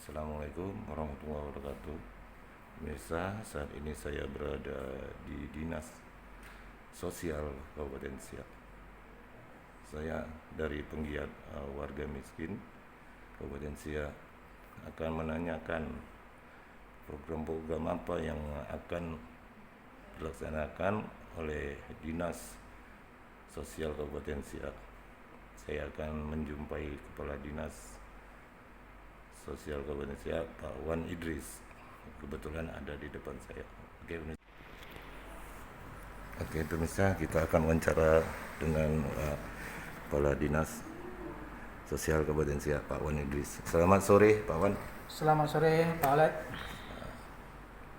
Assalamualaikum warahmatullahi wabarakatuh. Pemirsa, saat ini saya berada di Dinas Sosial Kabupaten Siak. Saya dari penggiat warga miskin Kabupaten Siak akan menanyakan program-program apa yang akan dilaksanakan oleh Dinas Sosial Kabupaten Siak. Saya akan menjumpai Kepala Dinas Sosial Kabupaten Siak, Pak Wan Idris. Kebetulan ada di depan saya. Oke, pemirsa, kita akan wawancara dengan Kepala Dinas Sosial Kabupaten Siak, Pak Wan Idris. Selamat sore, Pak Wan. Selamat sore, Pak Alek.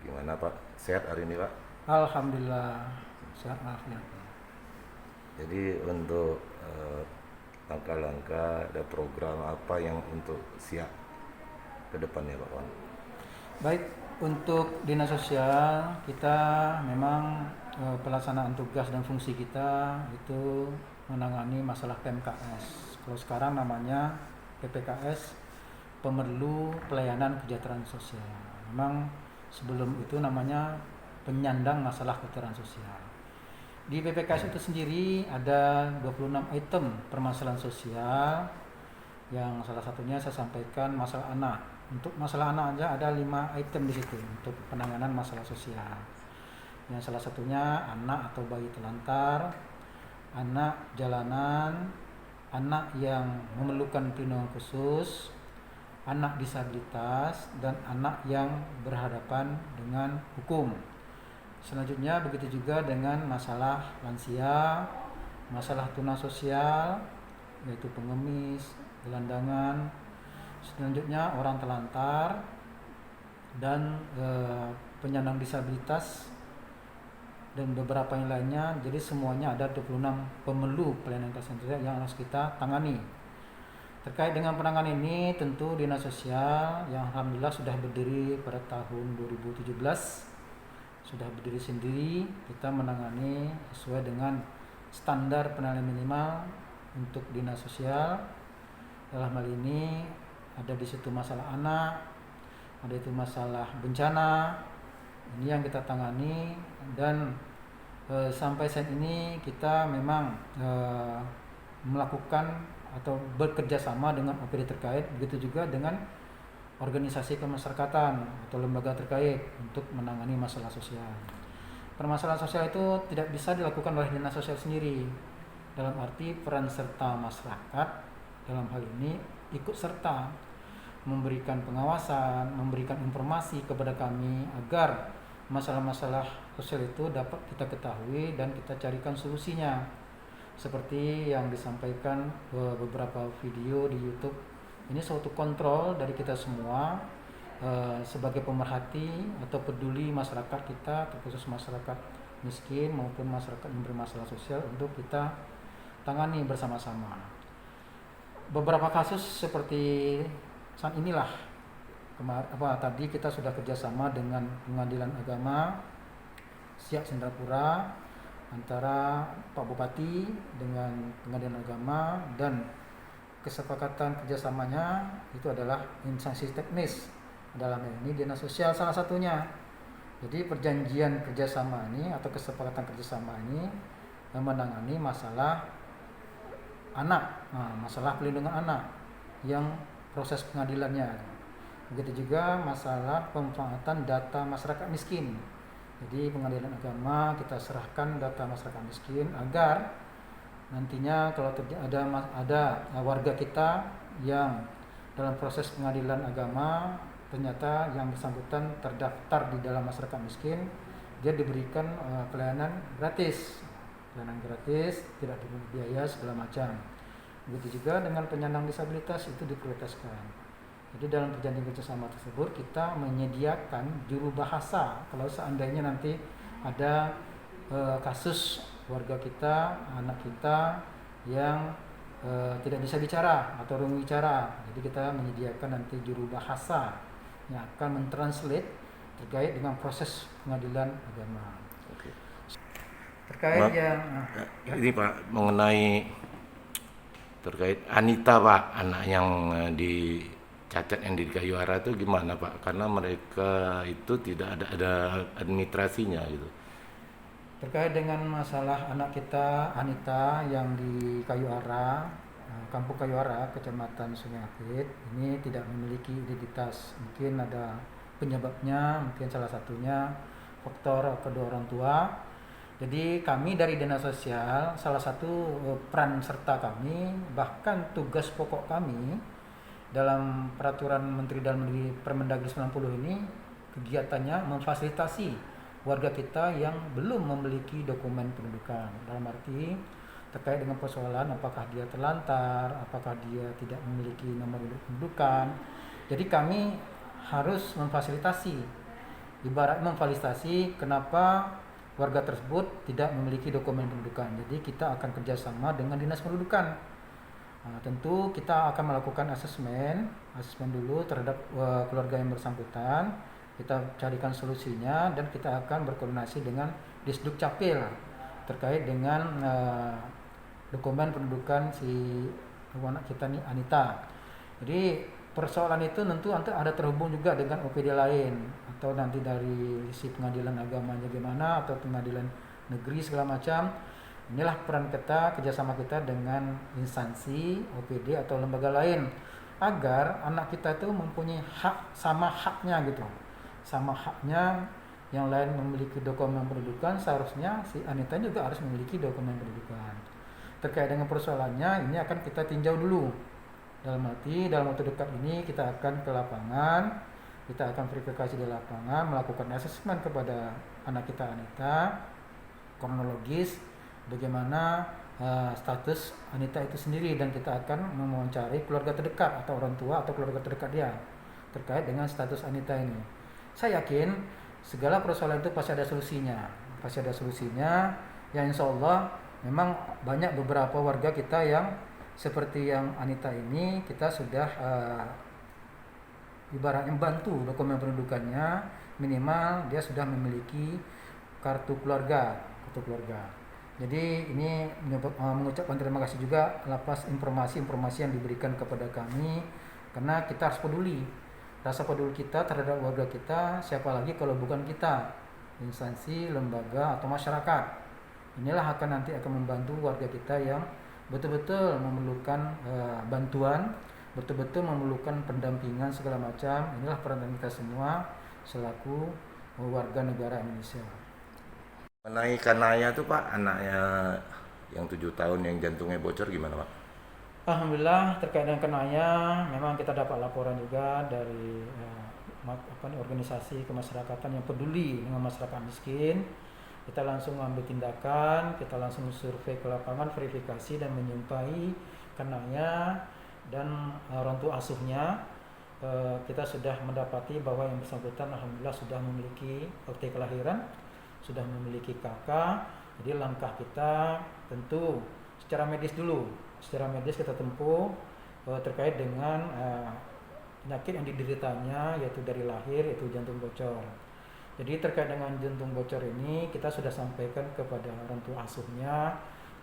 Gimana, Pak? Sehat hari ini, Pak? Alhamdulillah, sehat ya. Jadi untuk langkah-langkah, ada program apa yang untuk Siak ke depannya, Pak Wan? Baik, untuk dinas sosial kita memang pelaksanaan tugas dan fungsi kita itu menangani masalah PMKS. Kalau sekarang namanya PPKS, Pemerlu Pelayanan Kesejahteraan Sosial. Memang sebelum itu namanya penyandang masalah kesejahteraan sosial. Di PPKS itu sendiri ada 26 item permasalahan sosial, yang salah satunya saya sampaikan masalah anak. Untuk masalah anak aja ada 5 item di situ untuk penanganan masalah sosial. Yang salah satunya anak atau bayi telantar, anak jalanan, anak yang memerlukan perlindungan khusus, anak disabilitas, dan anak yang berhadapan dengan hukum. Selanjutnya begitu juga dengan masalah lansia, masalah tuna sosial, yaitu pengemis, gelandangan, selanjutnya orang telantar, dan penyandang disabilitas, dan beberapa yang lainnya. Jadi semuanya ada 26 pemerlu pelayanan kesehatan sosial yang harus kita tangani. Terkait dengan penanganan ini, tentu Dinas Sosial yang alhamdulillah sudah berdiri pada tahun 2017, sudah berdiri sendiri, kita menangani sesuai dengan standar penanganan minimal untuk Dinas Sosial. Dalam hal ini ada di situ masalah anak, ada itu masalah bencana, ini yang kita tangani. Dan sampai saat ini kita memang melakukan atau bekerja sama dengan OPD terkait, begitu juga dengan organisasi kemasyarakatan atau lembaga terkait untuk menangani masalah sosial. Permasalahan sosial itu tidak bisa dilakukan oleh dinas sosial sendiri, dalam arti peran serta masyarakat dalam hal ini ikut serta memberikan pengawasan, memberikan informasi kepada kami agar masalah-masalah sosial itu dapat kita ketahui dan kita carikan solusinya. Seperti yang disampaikan beberapa video di YouTube, ini suatu kontrol dari kita semua sebagai pemerhati atau peduli masyarakat kita, terkhusus masyarakat miskin maupun masyarakat yang bermasalah sosial, untuk kita tangani bersama-sama. Beberapa kasus seperti saat inilah, tadi kita sudah kerjasama dengan Pengadilan Agama Siak Sendrapura, antara Pak Bupati dengan Pengadilan Agama, dan kesepakatan kerjasamanya itu adalah instansi teknis, dalam ini Dinas Sosial salah satunya. Jadi perjanjian kerjasama ini atau kesepakatan kerjasama ini menangani masalah anak, masalah pelindungan anak yang proses pengadilannya. Begitu juga masalah pemanfaatan data masyarakat miskin. Jadi Pengadilan Agama kita serahkan data masyarakat miskin agar nantinya kalau ada warga kita yang dalam proses pengadilan agama ternyata yang bersangkutan terdaftar di dalam masyarakat miskin, dia diberikan pelayanan gratis, tidak dipungut biaya segala macam. Begitu juga dengan penyandang disabilitas, itu diprioritaskan. Jadi dalam perjanjian kerjasama tersebut kita menyediakan juru bahasa kalau seandainya nanti ada kasus warga kita, anak kita yang tidak bisa bicara atau rungu bicara. Jadi kita menyediakan nanti juru bahasa yang akan mentranslate terkait dengan proses pengadilan agama. Oke. Terkait ini Pak, mengenai terkait Anita, Pak, anak yang di cacat yang di Kayuara itu gimana Pak? Karena mereka itu tidak ada administrasinya gitu. Terkait dengan masalah anak kita Anita yang di Kayuara, Kampung Kayuara, Kecamatan Sungai Apit, ini tidak memiliki identitas. Mungkin ada penyebabnya, mungkin salah satunya faktor kedua orang tua. Jadi kami dari Dinas Sosial, salah satu peran serta kami, bahkan tugas pokok kami dalam peraturan Menteri Dalam Negeri Permendagri 90 ini, kegiatannya memfasilitasi warga kita yang belum memiliki dokumen pendudukan. Dalam arti terkait dengan persoalan apakah dia terlantar, apakah dia tidak memiliki nomor induk pendudukan. Jadi kami harus memfasilitasi, ibarat memfasilitasi kenapa warga tersebut tidak memiliki dokumen pendudukan. Jadi kita akan kerjasama dengan Dinas Pendudukan. Nah, tentu kita akan melakukan asesmen dulu terhadap keluarga yang bersangkutan. Kita carikan solusinya dan kita akan berkoordinasi dengan Disduk Capil terkait dengan dokumen pendudukan si anak kita nih Anita. Jadi persoalan itu tentu nanti ada terhubung juga dengan OPD lain atau nanti dari si pengadilan agamanya gimana atau pengadilan negeri segala macam. Inilah peran kita, kerjasama kita dengan instansi, OPD atau lembaga lain agar anak kita itu mempunyai hak sama haknya gitu, sama haknya yang lain memiliki dokumen pendudukan, seharusnya si Anita juga harus memiliki dokumen pendudukan. Terkait dengan persoalannya ini akan kita tinjau dulu. Dalam arti dalam waktu dekat ini kita akan ke lapangan, kita akan verifikasi di lapangan, melakukan asesmen kepada anak kita Anita, kronologis bagaimana status Anita itu sendiri, dan kita akan mewawancari keluarga terdekat atau orang tua atau keluarga terdekat dia terkait dengan status Anita ini. Saya yakin segala persoalan itu pasti ada solusinya, ya insya Allah. Memang banyak beberapa warga kita yang seperti yang Anita ini kita sudah ibaratnya bantu dokumen pendudukannya, minimal dia sudah memiliki kartu keluarga. Jadi ini mengucapkan terima kasih juga atas informasi-informasi yang diberikan kepada kami, karena kita harus peduli. Rasa peduli kita terhadap warga kita, siapa lagi kalau bukan kita, instansi, lembaga atau masyarakat. Inilah nanti akan membantu warga kita yang betul-betul memerlukan bantuan, betul-betul memerlukan pendampingan segala macam. Inilah peran kita semua selaku warga negara Indonesia. Mengenai Kanaya tuh Pak, anaknya yang 7 tahun yang jantungnya bocor gimana Pak? Alhamdulillah terkait dengan Kenaya, memang kita dapat laporan juga dari organisasi kemasyarakatan yang peduli dengan masyarakat miskin. Kita langsung ambil tindakan, kita langsung survei ke lapangan, verifikasi dan menyumpai Kenaya dan orang tua asuhnya. Kita sudah mendapati bahwa yang bersangkutan alhamdulillah sudah memiliki akte kelahiran, sudah memiliki kakak. Jadi langkah kita tentu secara medis dulu. Secara medis kita tempuh terkait dengan penyakit yang dideritanya, yaitu dari lahir, yaitu jantung bocor. Jadi terkait dengan jantung bocor ini kita sudah sampaikan kepada orang tua asuhnya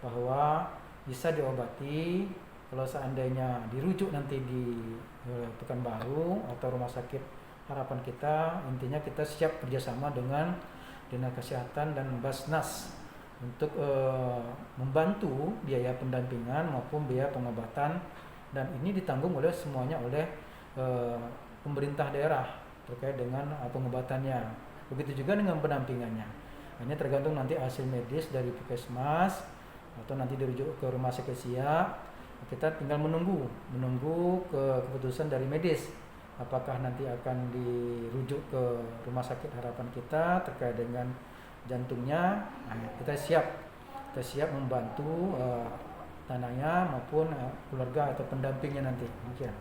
bahwa bisa diobati. Kalau seandainya dirujuk nanti di Pekanbaru atau Rumah Sakit Harapan Kita, intinya kita siap kerjasama dengan Dinas Kesehatan dan Basnas untuk membantu biaya pendampingan maupun biaya pengobatan, dan ini ditanggung oleh semuanya oleh pemerintah daerah terkait dengan pengobatannya. Begitu juga dengan pendampingannya. Hanya tergantung nanti hasil medis dari Puskesmas atau nanti dirujuk ke rumah sakit siap. Kita tinggal menunggu keputusan dari medis. Apakah nanti akan dirujuk ke Rumah Sakit Harapan Kita terkait dengan jantungnya. Kita siap membantu tanahnya maupun keluarga atau pendampingnya nanti. Demikian.